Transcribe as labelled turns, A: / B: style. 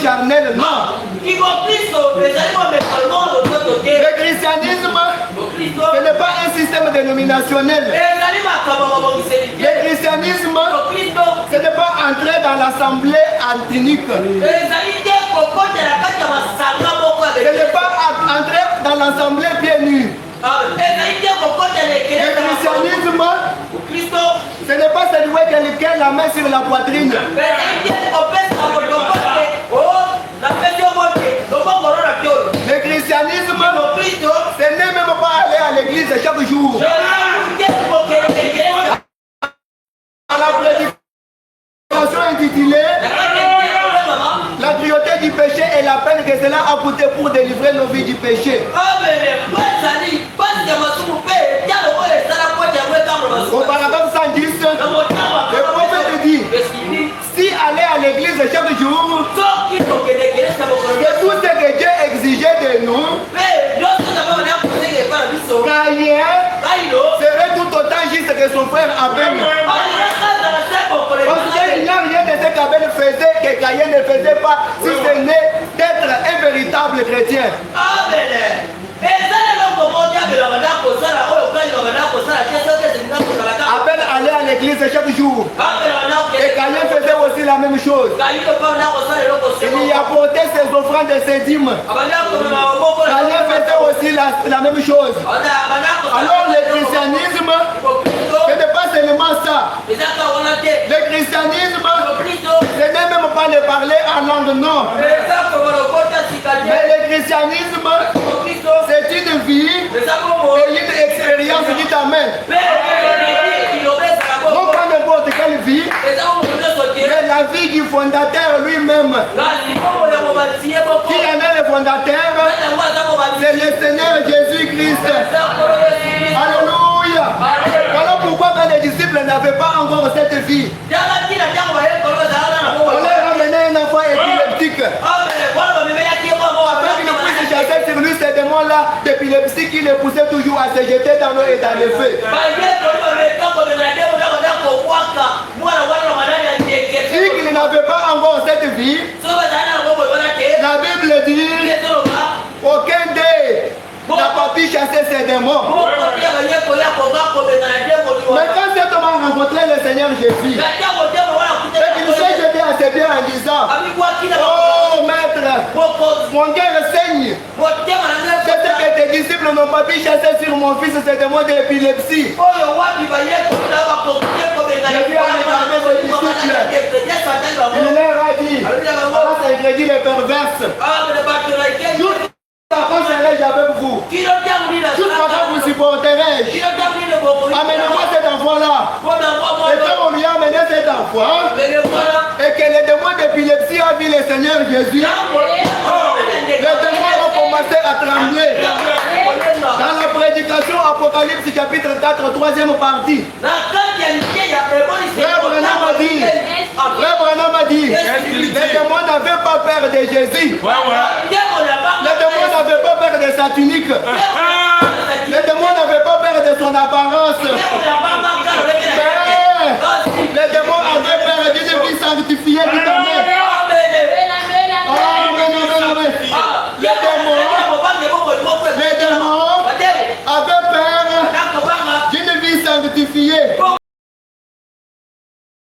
A: charnel, non. Le christianisme, ce n'est pas un système dénominationnel. Le christianisme, ce n'est pas entrer dans l'assemblée antinique. Ce n'est pas entrer dans l'assemblée pieds nus. Le christianisme, ce n'est pas saluer quelqu'un la main sur la poitrine. Le christianisme, ce n'est même pas aller à l'église chaque jour. À la prédication intitulée La cruauté du péché et la peine que cela a coûté pour délivrer nos vies du péché. Au paragraphe 110, le prophète dit, si aller à l'église chaque jour, c'est tout ce que Dieu exigeait de nous, Caïn serait tout autant juste que son frère Abel. Parce qu'il n'y a rien de ce qu'Abel faisait que Caïn ne faisait pas, si ce n'est d'être un véritable chrétien. Abel allait à l'église chaque jour. Et Caïn faisait aussi la même chose. Il y apportait ses offrandes et ses dîmes. Caïn faisait aussi la même chose. Alors le christianisme, ce n'est pas seulement ça. Le christianisme, ce n'est même pas de parler en langue, non. Mais le christianisme, c'est une vie et une expérience qui t'amène. Non pas n'importe quelle vie, mais la vie du fondateur lui-même. Qui en est le fondateur? C'est le Seigneur Jésus-Christ. Alléluia. Voilà pourquoi quand les disciples n'avaient pas encore cette vie, on leur ramenait un enfant épileptique. Afin qu'il ne puisse chasser sur lui ces démons-là d'épilepsie qui le poussaient toujours à se jeter dans l'eau et dans le feu. Si qu'il n'avait pas encore cette vie, la Bible dit aucun d'eux n'a pas pu chasser ces démons. Mais quand cet homme a rencontré le Seigneur Jésus, et qu'il s'est jeté à ses pieds en disant, oh maître, mon cœur saigne. C'est ce que tes disciples n'ont pas pu chasser sur mon fils ces démons d'épilepsie. Il leur a dit, voilà c'est ingrédient les perverses. Quand serai-je avec vous? Toute façon vous supporterai-je? Amenez-moi cet enfant-là. Et quand on lui a amené cet enfant, et que les démons d'épilepsie a vu le Seigneur Jésus, les démons ont commencé à trembler. Dans la prédication Apocalypse chapitre 4, troisième partie, Frère Branham a dit, les démons n'avaient pas peur de Jésus. Les démons n'avaient pas peur de sa tunique. Les démons n'avaient pas peur de son apparence. Les démons